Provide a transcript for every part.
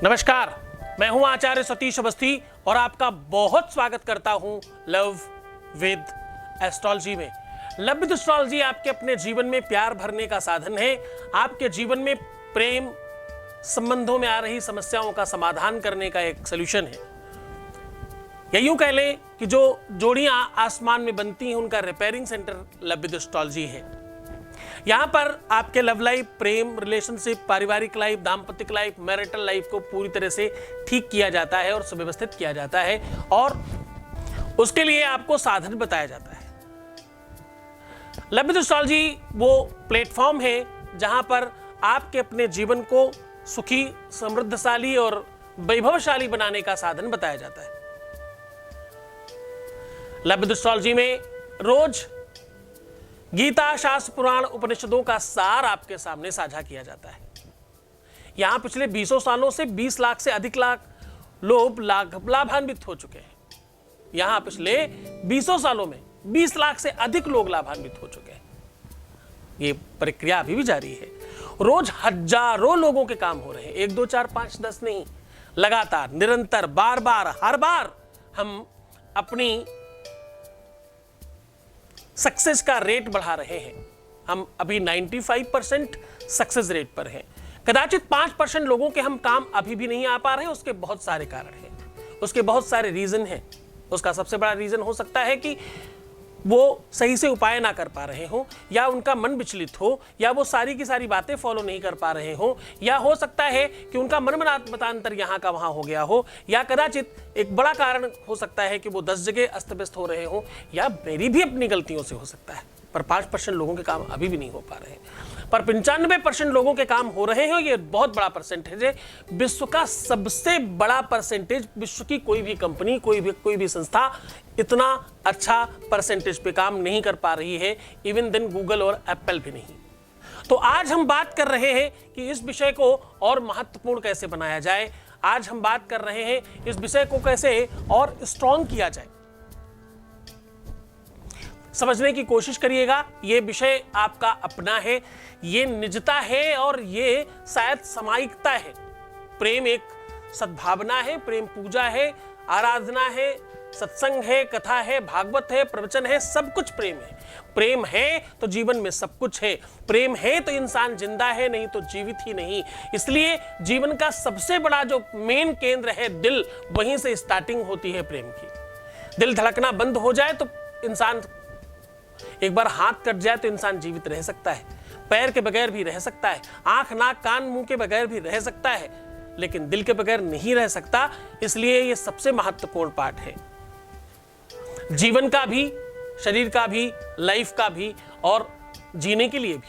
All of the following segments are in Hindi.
नमस्कार, मैं हूं आचार्य सतीश अवस्थी और आपका बहुत स्वागत करता हूं लव विद एस्ट्रोलॉजी में। लव विद एस्ट्रोलॉजी आपके अपने जीवन में प्यार भरने का साधन है, आपके जीवन में प्रेम संबंधों में आ रही समस्याओं का समाधान करने का एक सॉल्यूशन है। या यूं कह लें कि जो जोड़ियां आसमान में बनती हैं उनका repairing centre love with astrology है। यहाँ पर आपके लव लाइफ, प्रेम, रिलेशनशिप, पारिवारिक लाइफ, दाम्पत्य लाइफ, मैरिटल लाइफ को पूरी तरह से ठीक किया जाता है और सुव्यवस्थित किया जाता है और उसके लिए आपको साधन बताया जाता है। लव विद एस्ट्रोलॉजी वो प्लेटफॉर्म है जहां पर आपके अपने जीवन को सुखी, समृद्धशाली और वैभवशाली बनाने का साधन बताया जाता है। लव विद एस्ट्रोलॉजी में रोज गीता, शास्त्र, पुराण, उपनिषदों का सार आपके सामने साझा किया जाता है। यहां पिछले 20 सालों से 20 लाख से अधिक लोग लाभान्वित हो चुके हैं। यहां पिछले 20 सालों में 20 लाख से अधिक लोग लाभान्वित हो चुके हैं। ये प्रक्रिया अभी भी जारी है। रोज हजारों लोगों के काम हो रहे हैं, 1 2 4 5 10 नहीं, लगातार, निरंतर, बार बार, हर बार हम अपनी सक्सेस का रेट बढ़ा रहे हैं। हम अभी 95% सक्सेस रेट पर हैं। कदाचित 5% लोगों के हम काम अभी भी नहीं आ पा रहे हैं। उसके बहुत सारे कारण हैं, उसके बहुत सारे रीजन हैं। उसका सबसे बड़ा रीजन हो सकता है कि वो सही से उपाय ना कर पा रहे हो, या उनका मन विचलित हो, या वो सारी की सारी बातें फॉलो नहीं कर पा रहे हो, या हो सकता है कि उनका मन मतांतर यहाँ का वहाँ हो गया हो, या कदाचित एक बड़ा कारण हो सकता है कि वो 10 जगह अस्त व्यस्त हो रहे हो, या मेरी भी अपनी गलतियों से हो सकता है। पर 5% लोगों के काम अभी भी नहीं हो पा रहे हैं। पर 95% लोगों के काम हो रहे हैं। ये बहुत बड़ा परसेंटेज है। विश्व का सबसे बड़ा परसेंटेज, विश्व की कोई भी कंपनी, कोई भी संस्था इतना अच्छा परसेंटेज पे काम नहीं कर पा रही है। इवन देन गूगल और एप्पल भी नहीं। तो आज हम बात कर रहे हैं कि इस विषय को और महत्वपूर्ण कैसे बनाया जाए। आज हम बात कर रहे हैं इस विषय को कैसे और स्ट्रॉन्ग किया जाए। समझने की कोशिश करिएगा। ये विषय आपका अपना है, ये निजता है और ये शायद सामायिकता है। प्रेम एक सद्भावना है, प्रेम पूजा है, आराधना है, सत्संग है, कथा है, भागवत है, प्रवचन है, सब कुछ प्रेम है। प्रेम है तो जीवन में सब कुछ है। प्रेम है तो इंसान जिंदा है, नहीं तो जीवित ही नहीं। इसलिए जीवन का सबसे बड़ा जो मेन केंद्र है दिल, वहीं से स्टार्टिंग होती है प्रेम की। दिल धड़कना बंद हो जाए तो इंसान, एक बार हाथ कट जाए तो इंसान जीवित रह सकता है, पैर के बगैर भी रह सकता है, आंख, नाक, कान, मुंह के बगैर भी रह सकता है, लेकिन दिल के बगैर नहीं रह सकता। इसलिए ये सबसे महत्वपूर्ण पार्ट है जीवन का भी, शरीर का भी, लाइफ का भी और जीने के लिए भी।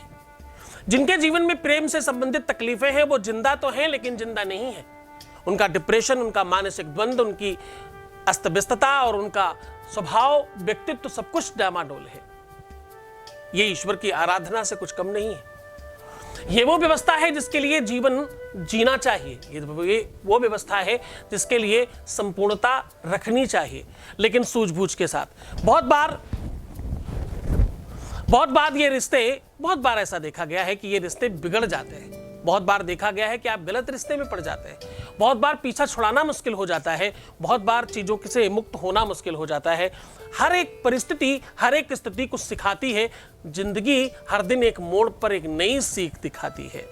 जिनके जीवन में प्रेम से संबंधित तकलीफें हैं वो जिंदा तो हैं लेकिन जिंदा नहीं है। उनका डिप्रेशन, उनका मानसिक द्वंद, उनकी अस्त व्यस्तता और उनका स्वभाव, व्यक्तित्व, सब कुछ डामाडोल है। ये ईश्वर की आराधना से कुछ कम नहीं है। ये वो व्यवस्था है जिसके लिए जीवन जीना चाहिए। ये वो व्यवस्था है जिसके लिए संपूर्णता रखनी चाहिए, लेकिन सूझबूझ के साथ। बहुत बार ये रिश्ते, बहुत बार ऐसा देखा गया है कि ये रिश्ते बिगड़ जाते हैं। बहुत बार देखा गया है कि आप गलत रिश्ते में पड़ जाते हैं। बहुत बार पीछा छुड़ाना मुश्किल हो जाता है। बहुत बार चीज़ों से मुक्त होना मुश्किल हो जाता है। हर एक परिस्थिति, हर एक स्थिति कुछ सिखाती है। जिंदगी हर दिन एक मोड़ पर एक नई सीख दिखाती है।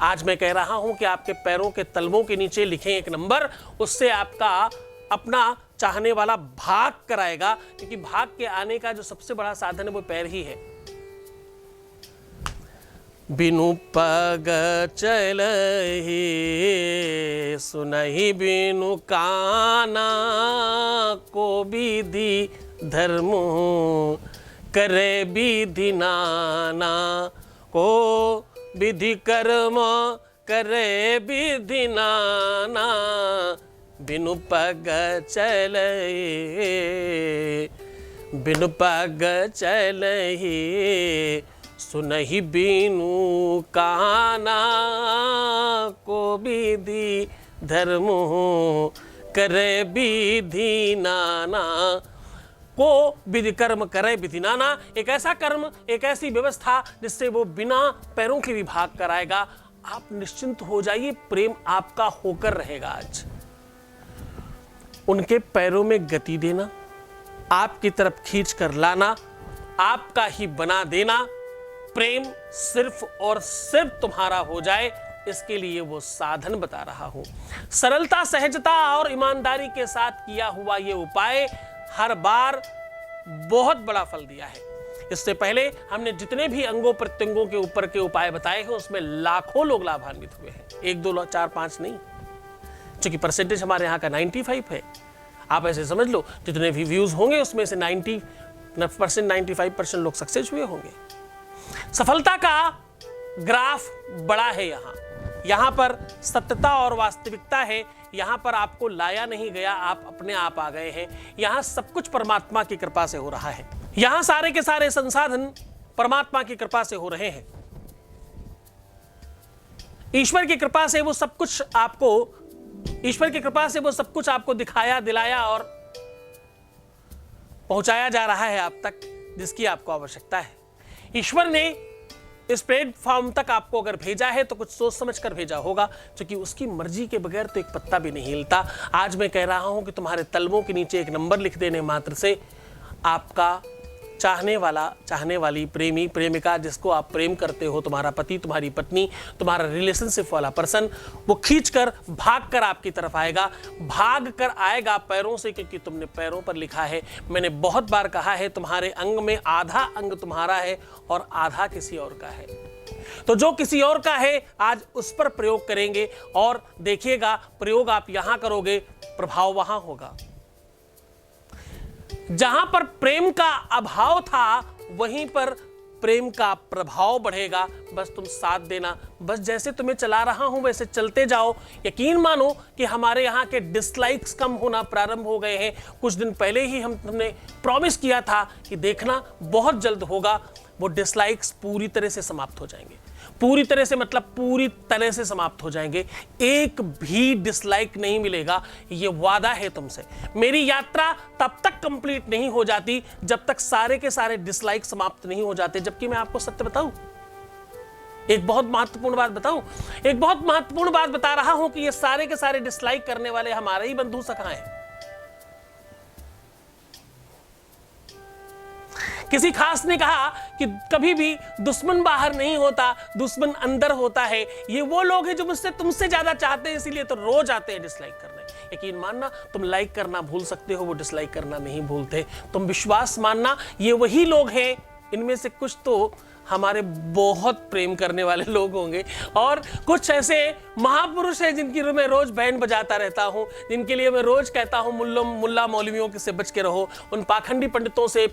आज मैं कह रहा हूं कि आपके पैरों के तलवों के नीचे लिखें एक नंबर, उससे आपका अपना चाहने वाला भाग कराएगा, क्योंकि भाग के आने का जो सबसे बड़ा साधन है वो पैर ही है। बिनु पग चलहि सुनहि बिनु काना, को विधि धर्म करे विधि नाना, को विधि कर्म करे विधि नाना, बिनु पग चलहि बिनु पग चलहि सुनहि बिनु काना, को विधि धर्म करे विधि नाना। को विधि कर्म करे विधि नाना, एक ऐसा कर्म, एक ऐसी व्यवस्था जिससे वो बिना पैरों के भी भाग कराएगा आप निश्चिंत हो जाइए, प्रेम आपका होकर रहेगा। आज उनके पैरों में गति देना, आपकी तरफ खींच कर लाना, आपका ही बना देना, प्रेम सिर्फ और सिर्फ तुम्हारा हो जाए, इसके लिए वो साधन बता रहा हूं। सरलता, सहजता और ईमानदारी के साथ किया हुआ ये उपाय हर बार बहुत बड़ा फल दिया है। इससे पहले हमने जितने भी अंगों प्रत्यंगों के ऊपर के उपाय बताए हैं उसमें लाखों लोग लाभान्वित हुए हैं, 1 2 4 5 नहीं, क्योंकि परसेंटेज हमारे यहाँ का 95 है। आप ऐसे समझ लो जितने भी व्यूज होंगे उसमें से 90% 95% लोग सक्सेस हुए होंगे। सफलता का ग्राफ बड़ा है। यहाँ पर सत्यता और वास्तविकता है। यहाँ पर आपको लाया नहीं गया, आप अपने आप आ गए हैं। यहाँ सब कुछ परमात्मा की कृपा से हो रहा है। यहाँ सारे के सारे संसाधन परमात्मा की कृपा से हो रहे हैं। ईश्वर की कृपा से वो सब कुछ आपको दिखाया, दिलाया और पहुंचाया जा रहा है आप तक, जिसकी आपको आवश्यकता है। ईश्वर ने इस प्लेटफॉर्म तक आपको अगर भेजा है तो कुछ सोच समझ कर भेजा होगा, क्योंकि उसकी मर्जी के बगैर तो एक पत्ता भी नहीं हिलता। आज मैं कह रहा हूं कि तुम्हारे तलवों के नीचे एक नंबर लिख देने मात्र से आपका चाहने वाली प्रेमी, प्रेमिका, जिसको आप प्रेम करते हो, तुम्हारा पति, तुम्हारी पत्नी, तुम्हारा रिलेशनशिप वाला पर्सन, वो खींचकर भाग कर आपकी तरफ आएगा। भाग कर आएगा पैरों से, क्योंकि तुमने पैरों पर लिखा है। मैंने बहुत बार कहा है तुम्हारे अंग में आधा अंग तुम्हारा है और आधा किसी और का है। तो जो किसी और का है आज उस पर प्रयोग करेंगे और देखिएगा, प्रयोग आप यहां करोगे, प्रभाव वहां होगा। जहां पर प्रेम का अभाव था वहीं पर प्रेम का प्रभाव बढ़ेगा। बस तुम साथ देना। बस जैसे तुम्हें चला रहा हूं वैसे चलते जाओ। यकीन मानो कि हमारे यहाँ के डिसलाइक्स कम होना प्रारंभ हो गए हैं। कुछ दिन पहले ही हमने प्रॉमिस किया था कि देखना बहुत जल्द होगा, वो डिसलाइक्स पूरी तरह से समाप्त हो जाएंगे। पूरी तरह से मतलब पूरी तरह से समाप्त हो जाएंगे। एक भी डिसलाइक नहीं मिलेगा, ये वादा है तुमसे। मेरी यात्रा तब तक कंप्लीट नहीं हो जाती जब तक सारे के सारे डिसलाइक समाप्त नहीं हो जाते। जबकि मैं आपको सत्य बताऊं, एक बहुत महत्वपूर्ण बात बता रहा हूं कि ये सारे के सारे डिसलाइक करने वाले हमारे ही बंधु सखा हैं। किसी खास ने कहा कि कभी भी दुश्मन बाहर नहीं होता, दुश्मन अंदर होता है। ये वो लोग हैं जो मुझसे तुमसे ज्यादा चाहते हैं, इसीलिए तो रोज आते हैं डिसलाइक करने। यकीन मानना, तुम लाइक करना भूल सकते हो, वो डिसलाइक करना नहीं भूलते। तुम विश्वास मानना, ये वही लोग हैं। इनमें से कुछ तो हमारे बहुत प्रेम करने वाले लोग होंगे और कुछ ऐसे महापुरुष हैं जिनकी मैं रोज बैंड बजाता रहता हूं, जिनके लिए मैं रोज कहता हूं मुल्ला मौलवियों से बच के रहो, उन पाखंडी पंडितों से,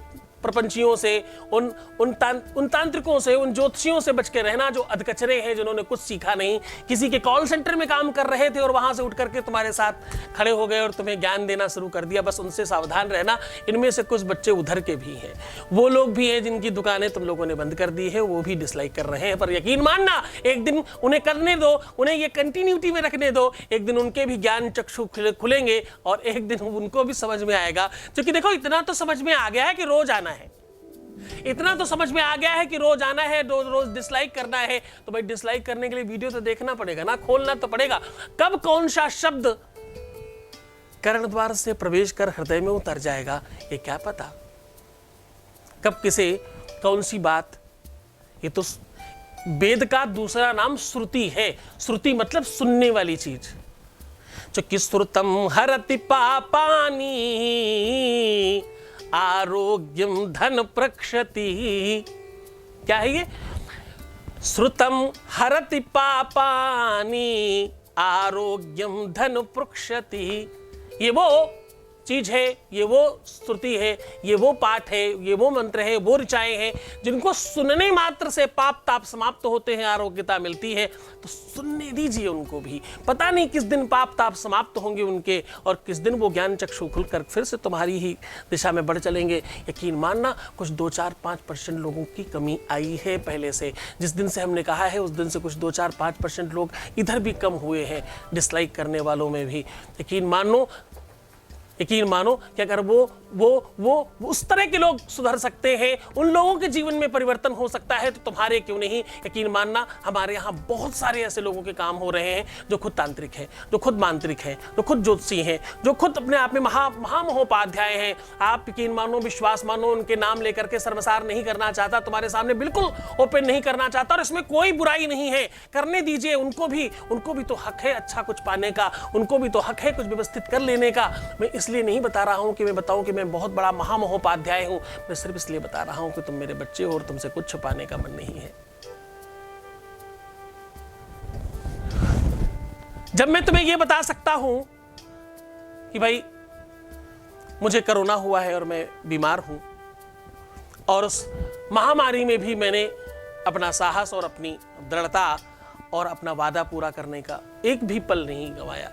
प्रपंचियों से, उन तांत्रिकों से, उन ज्योतिषियों से बच के रहना जो अधकचरे हैं, जिन्होंने कुछ सीखा नहीं, किसी के कॉल सेंटर में काम कर रहे थे और वहां से उठ करके तुम्हारे साथ खड़े हो गए और तुम्हें ज्ञान देना शुरू कर दिया। बस उनसे सावधान रहना। इनमें से कुछ बच्चे उधर के भी हैं, वो लोग भी हैं जिनकी दुकानें तुम लोगों ने बंद कर दी है, वो भी डिसलाइक कर रहे हैं। पर यकीन मानना, एक दिन उन्हें करने दो, उन्हें ये कंटिन्यूटी में रखने दो। एक दिन उनके भी ज्ञान चक्षु खुलेंगे और एक दिन उनको भी समझ में आएगा। क्योंकि देखो, इतना तो समझ में आ गया है कि रोज आना है, इतना तो समझ में आ गया है कि रोज आना है, रोज डिसलाइक करना है। तो भाई डिसलाइक करने के लिए वीडियो तो देखना पड़ेगा ना, खोलना तो पड़ेगा। कब कौन सा शब्द कर्ण द्वार से प्रवेश कर हृदय में उतर जाएगा, ये क्या पता। कब किसे कौन सी बात, ये तो वेद का दूसरा नाम श्रुति है। श्रुति मतलब सुनने वाली चीज। जो श्रुतम हरति पापानि आरोग्यम धन प्रक्षति। क्या है ये? श्रुतम हरति पापानि आरोग्यम धन प्रक्षति। ये वो चीज है, ये वो स्तुति है, ये वो पाठ है, ये वो मंत्र है, वो ऋचाएं हैं जिनको सुनने मात्र से पाप ताप समाप्त होते हैं, आरोग्यता मिलती है। तो सुनने दीजिए उनको भी। पता नहीं किस दिन पाप ताप समाप्त होंगे उनके और किस दिन वो ज्ञान चक्षु खुलकर फिर से तुम्हारी ही दिशा में बढ़ चलेंगे। यकीन मानना, कुछ 2-4-5% लोगों की कमी आई है पहले से। जिस दिन से हमने कहा है उस दिन से कुछ 2-4-5% लोग इधर भी कम हुए हैं, डिसलाइक करने वालों में भी। यकीन मानो, यकीन मानो कि अगर वो उस तरह के लोग सुधर सकते हैं, उन लोगों के जीवन में परिवर्तन हो सकता है, तो तुम्हारे क्यों नहीं। यकीन मानना, हमारे यहाँ बहुत सारे ऐसे लोगों के काम हो रहे हैं जो खुद तांत्रिक हैं, जो खुद मांत्रिक हैं, जो खुद ज्योतिषी हैं, जो खुद अपने आप में महामहोपाध्याय हैं। आप यकीन मानो, विश्वास मानो, उनके नाम लेकर के सर्वसार नहीं करना चाहता, तुम्हारे सामने बिल्कुल ओपन नहीं करना चाहता, और इसमें कोई बुराई नहीं है, करने दीजिए। उनको भी तो हक है अच्छा कुछ पाने का, उनको भी तो हक है कुछ व्यवस्थित कर लेने का। मैं इसलिए नहीं बता रहा हूं कि मैं बताऊं कि मैं बहुत बड़ा महामहोपाध्याय हूं, मैं सिर्फ इसलिए बता रहा हूं कि तुम मेरे बच्चे हो और तुमसे कुछ छुपाने का मन नहीं है। जब मैं तुम्हें यह बता सकता हूं कि भाई मुझे कोरोना हुआ है और मैं बीमार हूं, और उस महामारी में भी मैंने अपना साहस और अपनी दृढ़ता और अपना वादा पूरा करने का एक भी पल नहीं गंवाया,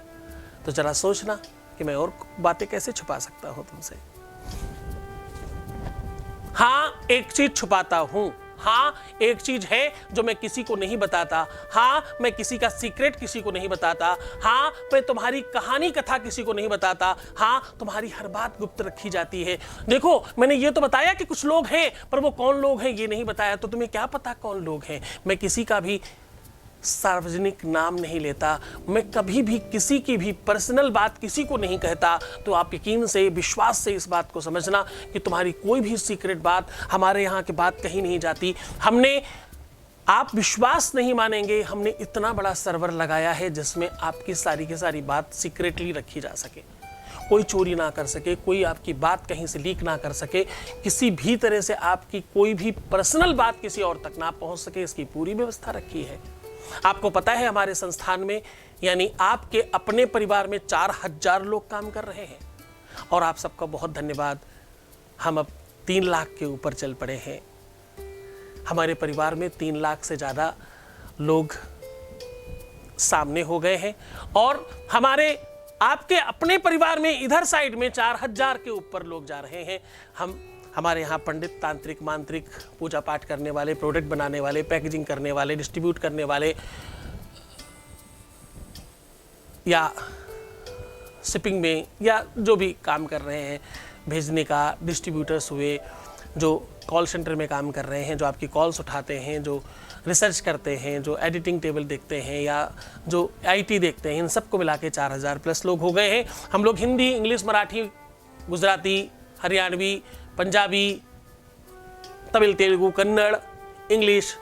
तो जरा सोचना कि मैं और बातें कैसे छुपा सकता हूं तुमसे। हाँ, एक चीज छुपाता हूं, हाँ एक चीज है जो मैं किसी को नहीं बताता, हाँ मैं किसी का सीक्रेट किसी को नहीं बताता, हाँ मैं तुम्हारी कहानी कथा किसी को नहीं बताता, हाँ तुम्हारी हर बात गुप्त रखी जाती है। देखो, मैंने ये तो बताया कि कुछ लोग हैं, पर वो कौन लोग हैं ये नहीं बताया, तो तुम्हें क्या पता कौन लोग हैं। मैं किसी का भी सार्वजनिक नाम नहीं लेता, मैं कभी भी किसी की भी पर्सनल बात किसी को नहीं कहता। तो आप यकीन से, विश्वास से इस बात को समझना कि तुम्हारी कोई भी सीक्रेट बात, हमारे यहाँ की बात कहीं नहीं जाती। आप विश्वास नहीं मानेंगे, हमने इतना बड़ा सर्वर लगाया है जिसमें आपकी सारी की सारी बात सीक्रेटली रखी जा सके, कोई चोरी ना कर सके, कोई आपकी बात कहीं से लीक ना कर सके, किसी भी तरह से आपकी कोई भी पर्सनल बात किसी और तक ना पहुंच सके, इसकी पूरी व्यवस्था रखी है। आपको पता है हमारे संस्थान में, यानी आपके अपने परिवार में 4000 लोग काम कर रहे हैं, और आप सबका बहुत धन्यवाद। हम अब 3 लाख के ऊपर चल पड़े हैं। हमारे परिवार में 3 लाख से ज़्यादा लोग सामने हो गए हैं, और आपके अपने परिवार में इधर साइड में 4000 के ऊपर लोग जा रहे हैं। हमारे यहाँ पंडित, तांत्रिक, मांत्रिक, पूजा पाठ करने वाले, प्रोडक्ट बनाने वाले, पैकेजिंग करने वाले, डिस्ट्रीब्यूट करने वाले, या शिपिंग में, या जो भी काम कर रहे हैं, भेजने का, डिस्ट्रीब्यूटर्स हुए, जो कॉल सेंटर में काम कर रहे हैं, जो आपकी कॉल्स उठाते हैं, जो रिसर्च करते हैं, जो एडिटिंग टेबल देखते हैं, या जो IT देखते हैं, इन सबको मिला के 4000 प्लस लोग हो गए हैं। हम लोग हिंदी, इंग्लिश, मराठी, गुजराती, हरियाणवी, पंजाबी, तमिल, तेलुगु, कन्नड़, इंग्लिश,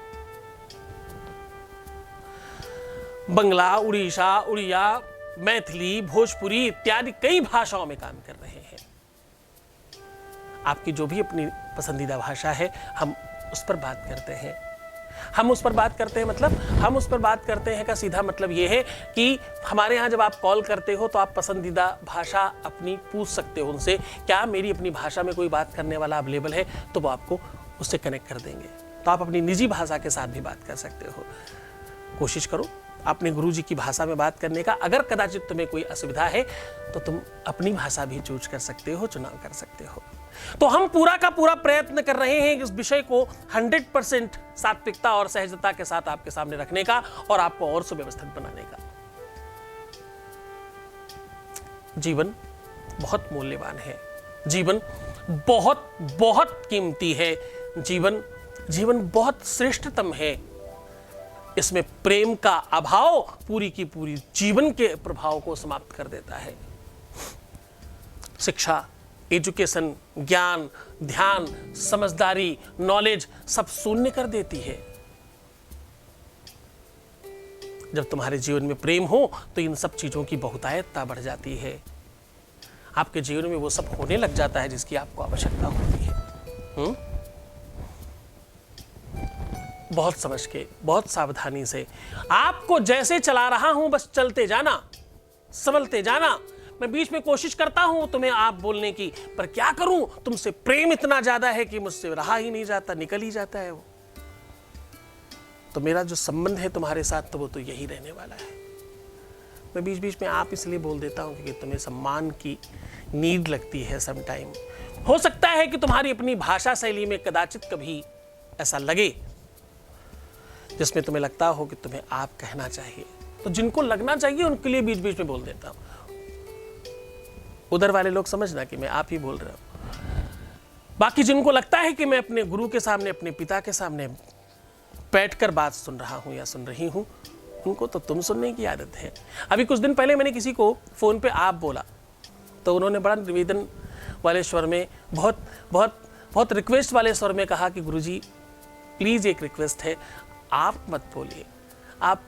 बंगला, उड़ीसा, उड़िया, मैथिली, भोजपुरी इत्यादि कई भाषाओं में काम कर रहे हैं। आपकी जो भी अपनी पसंदीदा भाषा है, हम उस पर बात करते हैं। हम उस पर बात करते हैं का सीधा मतलब ये है कि हमारे यहाँ जब आप कॉल करते हो तो आप पसंदीदा भाषा अपनी पूछ सकते हो उनसे, क्या मेरी अपनी भाषा में कोई बात करने वाला अवेलेबल है, तो वो आपको उससे कनेक्ट कर देंगे। तो आप अपनी निजी भाषा के साथ भी बात कर सकते हो। कोशिश करो अपने गुरुजी की भाषा में बात करने का। अगर कदाचित तुम्हें कोई असुविधा है तो तुम अपनी भाषा भी चूज कर सकते हो, चुनाव कर सकते हो। तो हम पूरा का पूरा प्रयत्न कर रहे हैं इस विषय को 100% सात्विकता और सहजता के साथ आपके सामने रखने का, और आपको और सुव्यवस्थित बनाने का। जीवन बहुत मूल्यवान है, जीवन बहुत बहुत कीमती है, जीवन बहुत श्रेष्ठतम है। इसमें प्रेम का अभाव पूरी की पूरी जीवन के प्रभाव को समाप्त कर देता है। शिक्षा, एजुकेशन, ज्ञान, ध्यान, समझदारी, नॉलेज सब शून्य कर देती है। जब तुम्हारे जीवन में प्रेम हो तो इन सब चीजों की बहुतायतता बढ़ जाती है। आपके जीवन में वो सब होने लग जाता है जिसकी आपको आवश्यकता होती है। बहुत समझ के, बहुत सावधानी से, आपको जैसे चला रहा हूं बस चलते जाना, संभलते जाना। मैं बीच में कोशिश करता हूं तुम्हें आप बोलने की, पर क्या करूं, तुमसे प्रेम इतना ज्यादा है कि मुझसे रहा ही नहीं जाता, निकल ही जाता है वो। तो मेरा जो संबंध है तुम्हारे साथ, तो वो तो यही रहने वाला है। मैं बीच बीच में आप इसलिए बोल देता हूं क्योंकि तुम्हें सम्मान की नीड लगती है सम टाइम। हो सकता है कि तुम्हारी अपनी भाषा शैली में कदाचित कभी ऐसा लगे जिसमें तुम्हें लगता हो कि तुम्हें आप कहना चाहिए, तो जिनको लगना चाहिए उनके लिए बीच बीच में बोल देता हूं। उधर वाले लोग समझना कि मैं आप ही बोल रहा हूं। बाकी जिनको लगता है कि मैं अपने गुरु के सामने, अपने पिता के सामने बैठकर बात सुन रहा हूं या सुन रही हूं, उनको तो तुम सुनने की आदत है। अभी कुछ दिन पहले मैंने किसी को फोन पे आप बोला, तो उन्होंने बड़ा निवेदन वाले स्वर में, बहुत बहुत बहुत रिक्वेस्ट वाले स्वर में कहा कि गुरुजी प्लीज एक रिक्वेस्ट है, आप मत बोलिए। आप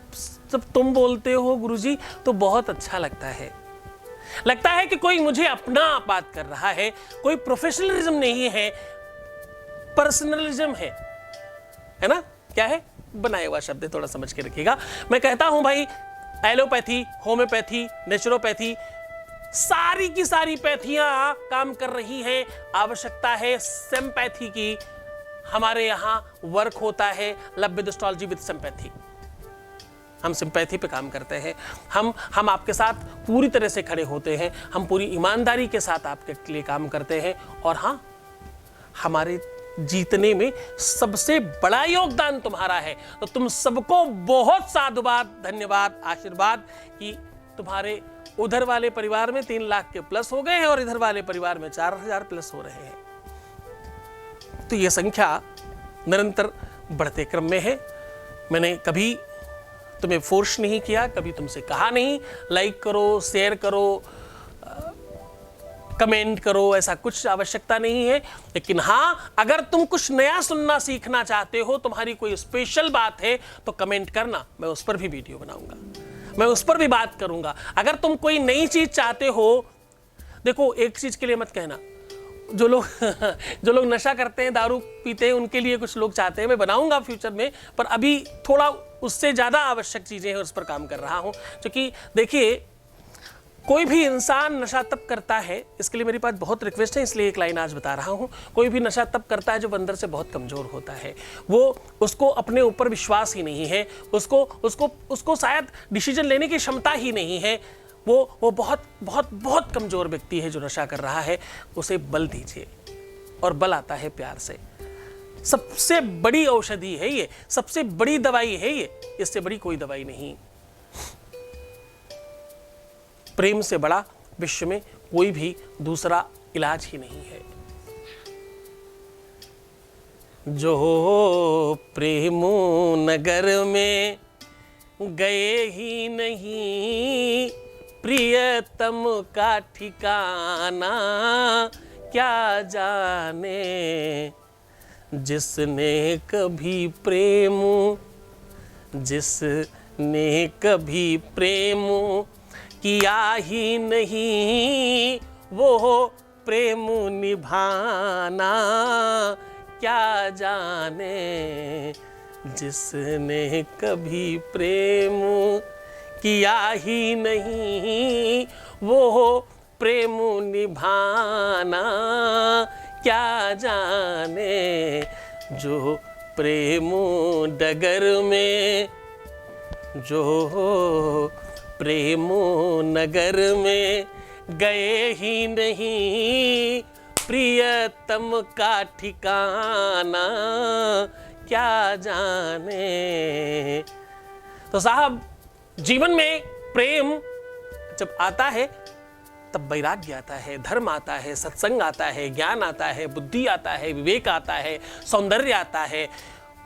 जब तुम बोलते हो गुरुजी तो बहुत अच्छा लगता है कि कोई मुझे अपना बात कर रहा है। कोई प्रोफेशनलिज्म नहीं है, पर्सनलिज्म है ना? क्या है? बनाया हुआ शब्द है, थोड़ा समझ के रखिएगा। मैं कहता हूं भाई, एलोपैथी, होम्योपैथी, नेचुरोपैथी, सारी की सारी पैथियां काम कर रही हैं। आवश्यकता है सिंपैथी की। हमारे यहां वर्क होता है love with astrology with sympathy. हम सिंपैथी पे काम करते हैं। हम आपके साथ पूरी तरह से खड़े होते हैं। हम पूरी ईमानदारी के साथ आपके लिए काम करते हैं। और हाँ, हमारे जीतने में सबसे बड़ा योगदान तुम्हारा है। तो तुम सबको बहुत साधुवाद, धन्यवाद, आशीर्वाद कि तुम्हारे उधर वाले परिवार में 3 लाख के प्लस हो गए हैं और इधर वाले परिवार में 4000 प्लस हो रहे हैं। तो यह संख्या निरंतर बढ़ते क्रम में है। मैंने कभी तुम्हें फोर्स नहीं किया, कभी तुमसे कहा नहीं लाइक करो, शेयर करो, कमेंट करो, ऐसा कुछ आवश्यकता नहीं है। लेकिन हाँ, अगर तुम कुछ नया सुनना सीखना चाहते हो, तुम्हारी कोई स्पेशल बात है, तो कमेंट करना, मैं उस पर भी वीडियो बनाऊंगा, मैं उस पर भी बात करूंगा। अगर तुम कोई नई चीज चाहते हो, देखो एक चीज के लिए मत कहना, जो लोग नशा करते हैं, दारू पीते हैं, उनके लिए कुछ लोग चाहते हैं, मैं बनाऊंगा फ्यूचर में, पर अभी थोड़ा उससे ज्यादा आवश्यक चीजें हैं, उस पर काम कर रहा हूं। क्योंकि देखिए, कोई भी इंसान नशा तब करता है, इसके लिए मेरी पास बहुत रिक्वेस्ट है, इसलिए एक लाइन आज बता रहा हूं। कोई भी नशा तब करता है जो अंदर से बहुत कमजोर होता है। उसको अपने ऊपर विश्वास ही नहीं है, उसको शायद डिसीजन लेने की क्षमता ही नहीं है। वो बहुत बहुत बहुत कमजोर व्यक्ति है जो नशा कर रहा है। उसे बल दीजिए, और बल आता है प्यार से। सबसे बड़ी औषधि है ये, सबसे बड़ी दवाई है ये, इससे बड़ी कोई दवाई नहीं। प्रेम से बड़ा विश्व में कोई भी दूसरा इलाज ही नहीं है। जो प्रेम नगर में गए ही नहीं, प्रियतम का ठिकाना क्या जाने। जिसने कभी प्रेम किया ही नहीं, वो प्रेम निभाना क्या जाने। जिसने कभी प्रेम किया ही नहीं, वो प्रेम निभाना क्या जाने। जो प्रेम डगर में, जो प्रेम नगर में गए ही नहीं, प्रियतम का ठिकाना क्या जाने। तो साहब, जीवन में प्रेम जब आता है तब वैराग्य आता है, धर्म आता है, सत्संग आता है, ज्ञान आता है, बुद्धि आता है, विवेक आता है, सौंदर्य आता है,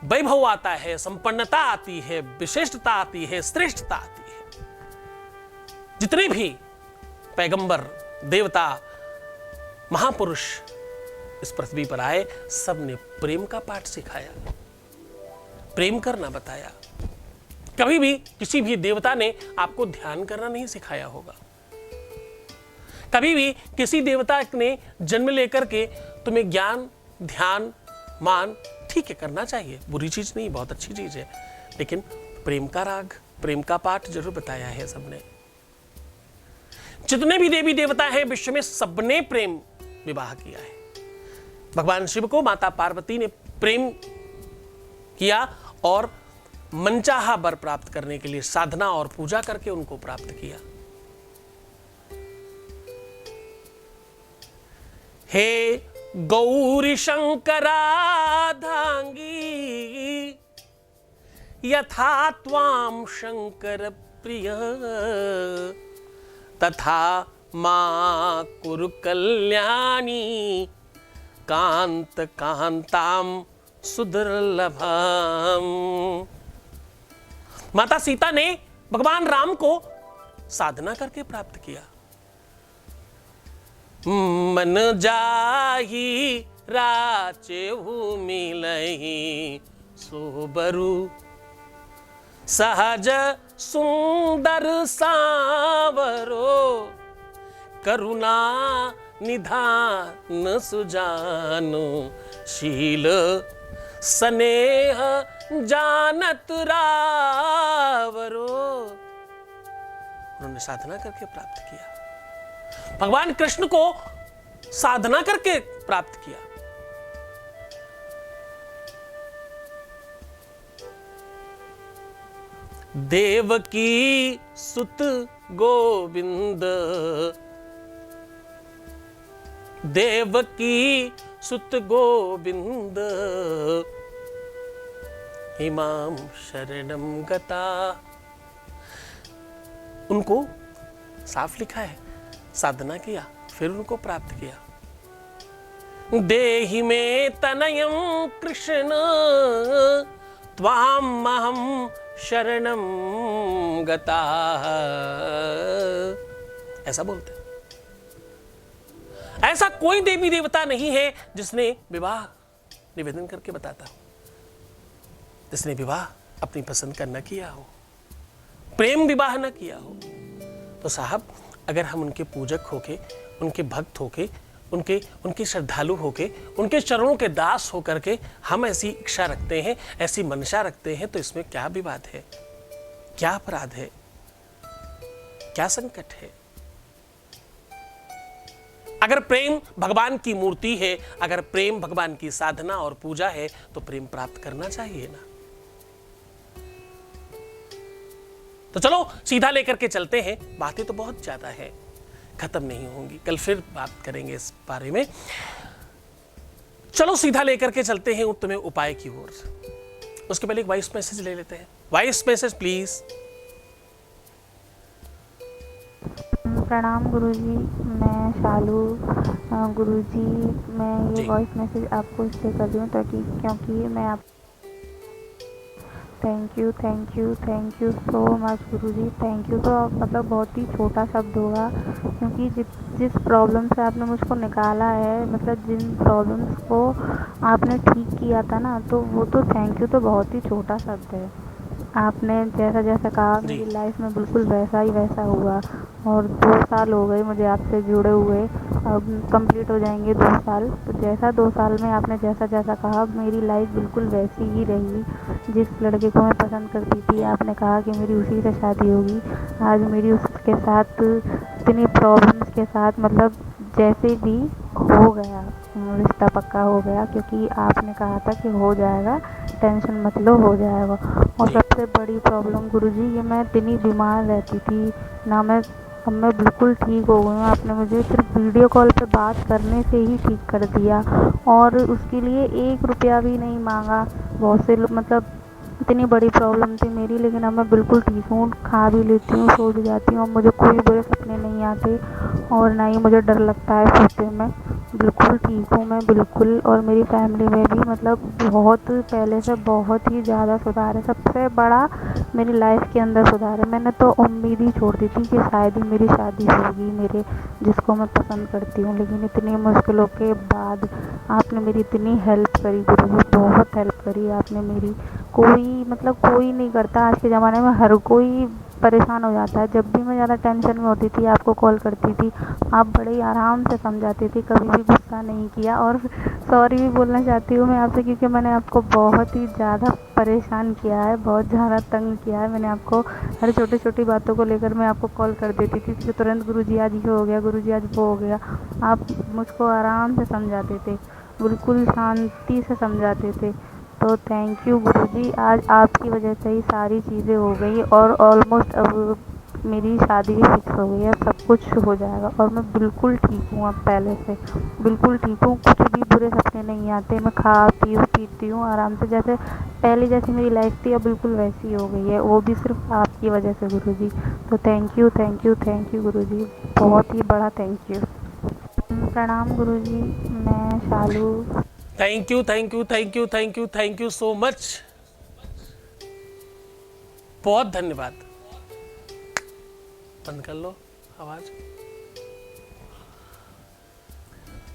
वैभव आता है, संपन्नता आती है, विशिष्टता आती है, श्रेष्ठता आती है। जितने भी पैगंबर, देवता, महापुरुष इस पृथ्वी पर आए, सबने प्रेम का पाठ सिखाया, प्रेम करना बताया। कभी भी किसी भी देवता ने आपको ध्यान करना नहीं सिखाया होगा। कभी भी किसी देवता ने जन्म लेकर के तुम्हें ज्ञान, ध्यान, मान, ठीक है करना चाहिए, बुरी चीज नहीं, बहुत अच्छी चीज है, लेकिन प्रेम का राग, प्रेम का पाठ जरूर बताया है सबने। जितने भी देवी देवता हैं विश्व में, सबने प्रेम विवाह किया है। भगवान शिव को माता पार्वती ने प्रेम किया और मनचाहा वर प्राप्त करने के लिए साधना और पूजा करके उनको प्राप्त किया। हे गौरी शंकराधांगी, यथा त्वां शंकर प्रिय, तथा मां कुरु कल्याणी कांत कांताम सुदुर्लभम। माता सीता ने भगवान राम को साधना करके प्राप्त किया। मन जाही राचेहु मिलहि सोबरु सहज सुंदर सावरो करुणा निधान सुजानो शील स्नेह जानत रावरो। उन्होंने साधना करके प्राप्त किया। भगवान कृष्ण को साधना करके प्राप्त किया। देवकी सुत गोविंद देवकी सुत गोविंद इमाम शरणम गता। उनको साफ लिखा है, साधना किया फिर उनको प्राप्त किया। देहि में तनयम कृष्ण त्वाम अहम शरणम गता, ऐसा बोलते हैं। ऐसा कोई देवी देवता नहीं है जिसने विवाह निवेदन करके बताता हो, जिसने विवाह अपनी पसंद का न किया हो, प्रेम विवाह न किया हो। तो साहब अगर हम उनके पूजक होके, उनके भक्त होके, उनके श्रद्धालु होके, उनके चरणों के दास होकर के हम ऐसी इच्छा रखते हैं, ऐसी मंशा रखते हैं, तो इसमें क्या विवाद है, क्या अपराध है, क्या संकट है? अगर प्रेम भगवान की मूर्ति है, अगर प्रेम भगवान की साधना और पूजा है, तो प्रेम प्राप्त करना चाहिए ना। तो चलो सीधा लेकर के चलते हैं। बातें तो बहुत ज्यादा है, खत्म नहीं होंगी, कल फिर बात करेंगे इस बारे में। चलो सीधा लेकर के चलते हैं तुम्हें उपाय की ओर। उसके पहले एक वॉइस मैसेज ले लेते हैं। Voice message please. प्रणाम गुरुजी, मैं शालू। गुरुजी मैं ये वॉइस मैसेज आपको इसलिए कर रही हूँ ताकि क्योंकि मैं आप thank you so much Guruji, thank you. तो मतलब बहुत ही छोटा शब्द होगा क्योंकि जिस प्रॉब्लम से आपने मुझको निकाला है, मतलब जिन प्रॉब्लम्स को आपने ठीक किया था ना, तो वो तो थैंक यू तो बहुत ही छोटा शब्द है। आपने जैसा जैसा कहा मेरी लाइफ में बिल्कुल वैसा ही वैसा हुआ। और 2 साल हो गए मुझे आपसे जुड़े हुए, अब कंप्लीट हो जाएंगे 2 साल। तो जैसा 2 साल में आपने जैसा जैसा कहा मेरी लाइफ बिल्कुल वैसी ही रही। जिस लड़के को मैं पसंद करती थी आपने कहा कि मेरी उसी से शादी होगी, आज मेरी उसके साथ इतनी प्रॉब्लम्स के साथ मतलब जैसे भी हो गया, रिश्ता पक्का हो गया क्योंकि आपने कहा था कि हो जाएगा, टेंशन मत लो, हो जाएगा। और सबसे बड़ी प्रॉब्लम गुरुजी ये मैं इतनी बीमार रहती थी ना, अब मैं बिल्कुल ठीक हो गई हूँ। आपने मुझे सिर्फ वीडियो कॉल पे बात करने से ही ठीक कर दिया और उसके लिए 1 रुपया भी नहीं मांगा। बहुत से लोग मतलब इतनी बड़ी प्रॉब्लम थी मेरी, लेकिन अब मैं बिल्कुल ठीक हूँ, खा भी लेती हूँ, सो भी जाती हूँ, मुझे कोई बुरे सपने नहीं आते और ना ही मुझे डर लगता है सोते में। बिल्कुल ठीक हूँ मैं बिल्कुल। और मेरी फैमिली में भी मतलब बहुत पहले से बहुत ही ज़्यादा सुधार है। सबसे बड़ा मेरी लाइफ के अंदर सुधार है। मैंने तो उम्मीद ही छोड़ दी थी कि शायद ही मेरी शादी होगी मेरे जिसको मैं पसंद करती हूँ, लेकिन इतनी मुश्किलों के बाद आपने मेरी इतनी हेल्प करी गुरु, बहुत हेल्प करी आपने मेरी। कोई नहीं करता आज के ज़माने में, हर कोई परेशान हो जाता है। जब भी मैं ज़्यादा टेंशन में होती थी आपको कॉल करती थी, आप बड़े ही आराम से समझाती थी, कभी भी गुस्सा नहीं किया। और सॉरी भी बोलना चाहती हूँ मैं आपसे क्योंकि मैंने आपको बहुत ही ज़्यादा परेशान किया है, बहुत ज़्यादा तंग किया है। मैंने आपको हर छोटी बातों को लेकर मैं आपको कॉल कर देती थी कि तुरंत गुरुजी आज ये हो गया, गुरुजी आज वो हो गया। आप मुझको आराम से समझाते थे, बिल्कुल शांति से समझाते थे। तो थैंक यू गुरुजी, आज आपकी वजह से ही सारी चीज़ें हो गई और ऑलमोस्ट अब मेरी शादी भी फिक्स हो गई है, सब कुछ हो जाएगा और मैं बिल्कुल ठीक हूँ अब पहले से, बिल्कुल ठीक हूँ। कुछ भी बुरे सपने नहीं आते, मैं खा पीती हूँ आराम से, जैसे पहले जैसी मेरी लाइफ थी अब बिल्कुल वैसी हो गई है, वो भी सिर्फ आपकी वजह से गुरुजी। तो थैंक यू गुरुजी, बहुत ही बड़ा थैंक यू। प्रणाम गुरुजी, मैं Shalu. Thank you so much, बहुत धन्यवाद। बंद कर लो आवाज।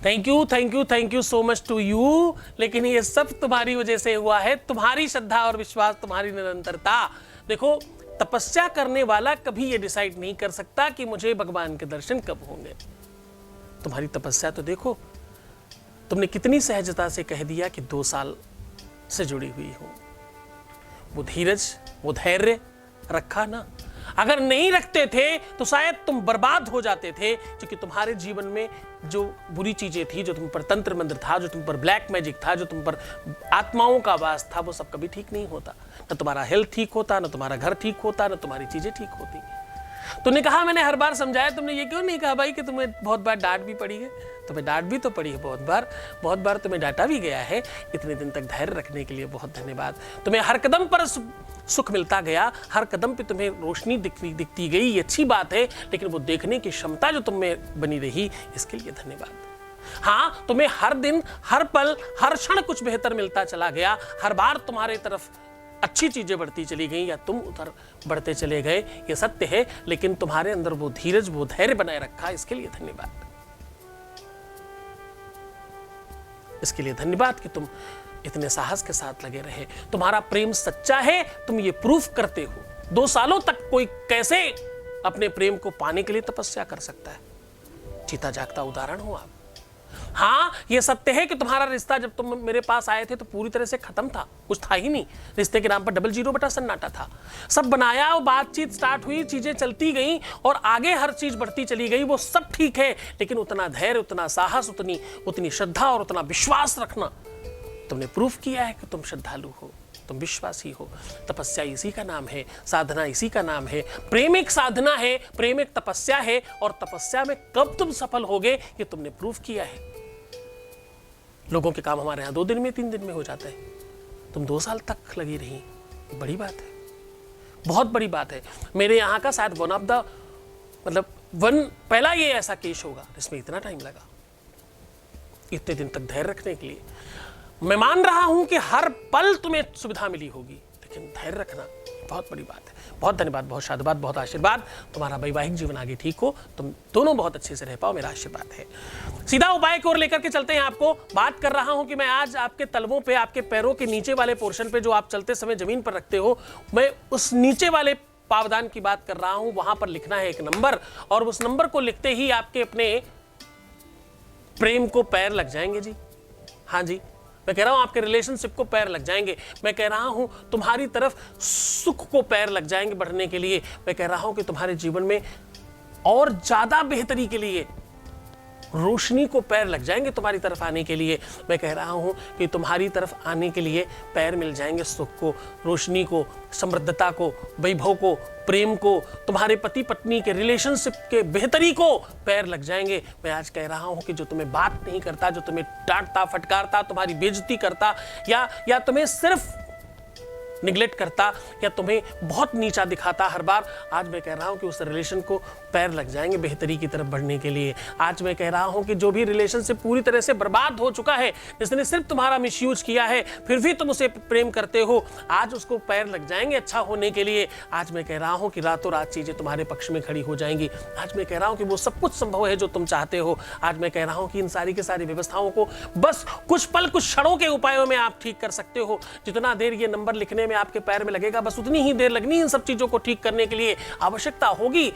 Thank you so much to you. लेकिन ये सब तुम्हारी वजह से हुआ है, तुम्हारी श्रद्धा और विश्वास, तुम्हारी निरंतरता। देखो, तपस्या करने वाला कभी ये डिसाइड नहीं कर सकता कि मुझे भगवान के दर्शन कब होंगे। तुम्हारी तपस्या तो देखो, तुमने कितनी सहजता से कह दिया कि 2 साल से जुड़ी हुई हो। वो धीरज, वो धैर्य रखा ना। अगर नहीं रखते थे तो शायद तुम बर्बाद हो जाते थे, क्योंकि तुम्हारे जीवन में जो बुरी चीजें थी, जो तुम पर तंत्र मंत्र था, जो तुम पर ब्लैक मैजिक था, जो तुम पर आत्माओं का वास था, वो सब कभी ठीक नहीं होता। न तुम्हारा हेल्थ ठीक होता, न तुम्हारा घर ठीक होता, न तुम्हारी चीजें ठीक होती। तुमने कहा, मैंने हर बार समझाया, तुमने ये क्यों नहीं कहा भाई कि तुम्हें बहुत बार डांट भी पड़ी है? तुम्हें डांट भी तो पड़ी है बहुत बार तुम्हें डांटा भी गया है। इतने दिन तक धैर्य रखने के लिए बहुत धन्यवाद। तुम्हें हर कदम पर सुख मिलता गया, हर कदम पे तुम्हें रोशनी दिखती गई, ये अच्छी बात है। लेकिन वो देखने की क्षमता जो तुम में बनी रही, इसके लिए धन्यवाद। हाँ, तुम्हें हर दिन, हर पल, हर क्षण कुछ बेहतर मिलता चला गया। हर बार तुम्हारे तरफ अच्छी चीजें बढ़ती चली गई या तुम उधर बढ़ते चले गए, ये सत्य है। लेकिन तुम्हारे अंदर वो धीरज, वो धैर्य बनाए रखा, इसके लिए धन्यवाद। इसके लिए धन्यवाद कि तुम इतने साहस के साथ लगे रहे। तुम्हारा प्रेम सच्चा है, तुम ये प्रूफ करते हो। 2 सालों तक कोई कैसे अपने प्रेम को पाने के लिए तपस्या कर सकता है? जीता जागता उदाहरण हो आप। हाँ, ये सत्य है कि तुम्हारा रिश्ता जब तुम मेरे पास आए थे तो पूरी तरह से खत्म था, कुछ था ही नहीं। रिश्ते के नाम पर 00 बटा सन्नाटा था। सब बनाया और बातचीत स्टार्ट हुई, चीजें चलती गई और आगे हर चीज बढ़ती चली गई, वो सब ठीक है। लेकिन उतना धैर्य, उतना साहस, उतनी श्रद्धा और उतना विश्वास रखना, तुमने प्रूफ किया है कि तुम श्रद्धालु हो, तुम विश्वासी हो। तपस्या इसी का नाम है, साधना इसी का नाम है। प्रेम एक साधना है, प्रेम एक तपस्या है। और तपस्या में कब तुम सफल होगे, ये तुमने प्रूफ किया है। लोगों के काम हमारे यहाँ 2 दिन में, 3 दिन में हो जाते हैं। तुम 2 साल तक लगी रही, बड़ी बात है, बहुत बड़ी बात है। मेरे यहाँ का शायद वन ऑफ द पहला ये ऐसा केस होगा जिसमें इतना टाइम लगा, इतने दिन तक धैर्य रखने के लिए। मैं मान रहा हूं कि हर पल तुम्हें सुविधा मिली होगी, लेकिन धैर्य रखना बहुत बड़ी बात है। बहुत धन्यवाद, बहुत साधुवाद, बहुत आशीर्वाद। तुम्हारा वैवाहिक जीवन आगे ठीक हो, तुम दोनों बहुत अच्छे से रह पाओ, मेरा आशीर्वाद है। सीधा उपाय की ओर लेकर के चलते हैं। आपको बात कर रहा हूं कि मैं आज आपके तलवों पे, आपके पैरों के नीचे वाले पोर्शन पे, जो आप चलते समय जमीन पर रखते हो, मैं उस नीचे वाले पावदान की बात कर रहा हूं। वहां पर लिखना है एक नंबर, और उस नंबर को लिखते ही आपके अपने प्रेम को पैर लग जाएंगे जी। हाँ जी, मैं कह रहा हूं आपके रिलेशनशिप को पैर लग जाएंगे। मैं कह रहा हूं तुम्हारी तरफ सुख को पैर लग जाएंगे बढ़ने के लिए। मैं कह रहा हूं कि तुम्हारे जीवन में और ज्यादा बेहतरी के लिए रोशनी को पैर लग जाएंगे तुम्हारी तरफ आने के लिए। मैं कह रहा हूं कि तुम्हारी तरफ आने के लिए पैर मिल जाएंगे सुख को, रोशनी को, समृद्धता को, वैभव को, प्रेम को, तुम्हारे पति पत्नी के रिलेशनशिप के बेहतरी को पैर लग जाएंगे। मैं आज कह रहा हूं कि जो तुम्हें बात नहीं करता, जो तुम्हें डांटता फटकारता, तुम्हारी बेइज्जती करता, या तुम्हें सिर्फ निगलेक्ट करता, या तुम्हें बहुत नीचा दिखाता हर बार, आज मैं कह रहा हूं कि उस रिलेशन को पैर लग जाएंगे बेहतरी की तरफ बढ़ने के लिए। आज मैं कह रहा हूं कि जो भी रिलेशनशिप पूरी तरह से बर्बाद हो चुका है, जिसने सिर्फ तुम्हारा मिसयूज किया है, फिर भी तुम उसे प्रेम करते हो, आज उसको पैर लग जाएंगे अच्छा होने के लिए। आज मैं कह रहा हूं कि रातों रात चीजें तुम्हारे पक्ष में खड़ी हो जाएंगी। आज मैं कह रहा हूं कि वो सब कुछ संभव है जो तुम चाहते हो। आज मैं कह रहा हूं कि इन सारी की सारी व्यवस्थाओं को बस कुछ पल, कुछ क्षणों के उपायों में आप ठीक कर सकते हो। जितना देर ये नंबर लिखने में आपके पैर में लगेगा, बस उतनी ही देर लगनी इन सब चीजों को ठीक करने के लिए। आवश्यकता होगी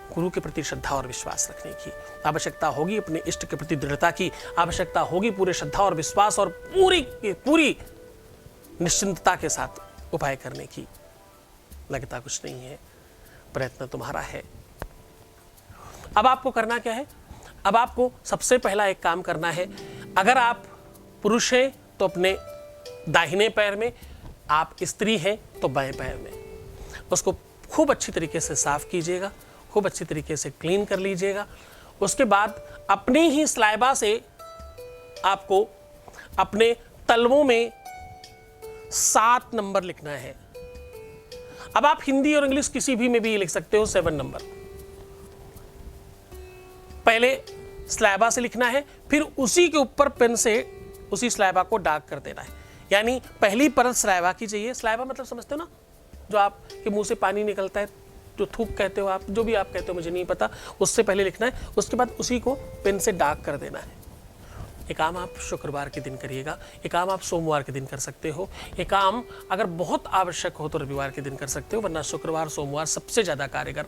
गुरु के प्रति श्रद्धा और विश्वास रखने की, आवश्यकता होगी अपने इष्ट के प्रति दृढ़ता की, आवश्यकता होगी पूरे श्रद्धा और विश्वास और पूरी निश्चिंतता के साथ उपाय करने की। लगता कुछ नहीं है, प्रयत्न तुम्हारा है। अब आपको करना क्या है? अब आपको सबसे पहला एक काम करना है। अगर आप पुरुष हैं तो अपने दाहिने पैर में, आप स्त्री हैं तो बाएं पैर में, उसको खूब अच्छी तरीके से साफ कीजिएगा, खूब अच्छी तरीके से क्लीन कर लीजिएगा। उसके बाद अपनी ही स्लाइबा से आपको अपने तलवों में 7 नंबर लिखना है। अब आप हिंदी और इंग्लिश किसी भी में भी लिख सकते हो 7 नंबर। पहले स्लैबा से लिखना है, फिर उसी के ऊपर पेन से उसी स्लैबा को डार्क कर देना है। यानी पहली परत स्लैबा की चाहिए। स्लैबा मतलब समझते हो ना, जो आपके मुंह से पानी निकलता है, जो थूक कहते हो आप, जो भी आप कहते हो मुझे नहीं पता, उससे पहले लिखना है। उसके बाद उसी को पेन से डार्क कर देना है। ये काम आप शुक्रवार के दिन करिएगा, ये काम आप सोमवार के दिन कर सकते हो, ये काम अगर बहुत आवश्यक हो तो रविवार के दिन कर सकते हो, वरना शुक्रवार सोमवार सबसे ज़्यादा कारगर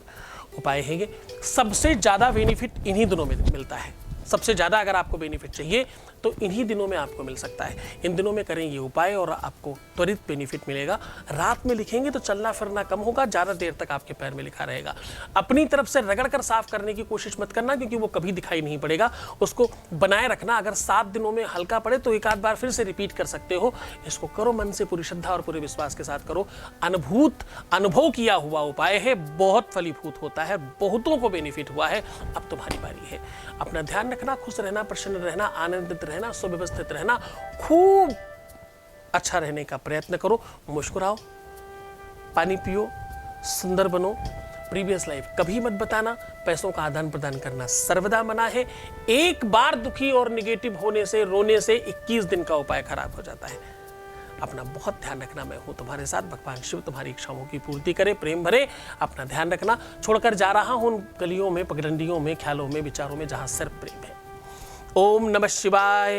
उपाय हैं ये। सबसे ज़्यादा बेनिफिट इन्हीं दिनों में मिलता है। सबसे ज़्यादा अगर आपको बेनिफिट चाहिए तो इन्हीं दिनों में आपको मिल सकता है। इन दिनों में करें ये उपाय और आपको त्वरित बेनिफिट मिलेगा। रात में लिखेंगे तो चलना फिरना कम होगा, ज़्यादा देर तक आपके पैर में लिखा रहेगा। अपनी तरफ से रगड़ कर साफ करने की कोशिश मत करना, क्योंकि वो कभी दिखाई नहीं पड़ेगा। उसको बनाए रखना। अगर 7 दिनों में हल्का पड़े तो एक आध बार फिर से रिपीट कर सकते हो। इसको करो मन से, पूरी श्रद्धा और पूरे विश्वास के साथ करो। अनुभव किया हुआ उपाय है, बहुत फलीभूत होता है, बहुतों को बेनिफिट हुआ है। अब तुम्हारी बारी है। अपना ध्यान रखना, खुश रहना, प्रसन्न रहना, आनंदित रहना, सुव्यवस्थित रहना, खूब अच्छा रहने का प्रयत्न करो। मुस्कुराओ, पानी पियो, सुंदर बनो। प्रीवियस लाइफ कभी मत बताना। पैसों का आदान प्रदान करना सर्वदा मना है। एक बार दुखी और निगेटिव होने से, रोने से 21 दिन का उपाय खराब हो जाता है। अपना बहुत ध्यान रखना। मैं हूं तुम्हारे साथ। भगवान शिव तुम्हारी इच्छाओं की पूर्ति करे, प्रेम भरे। अपना ध्यान रखना। छोड़कर जा रहा हूं उन गलियों में, पगडंडियों में, ख्यालों में, विचारों में जहां सिर्फ प्रेम है। ओम नमः शिवाय।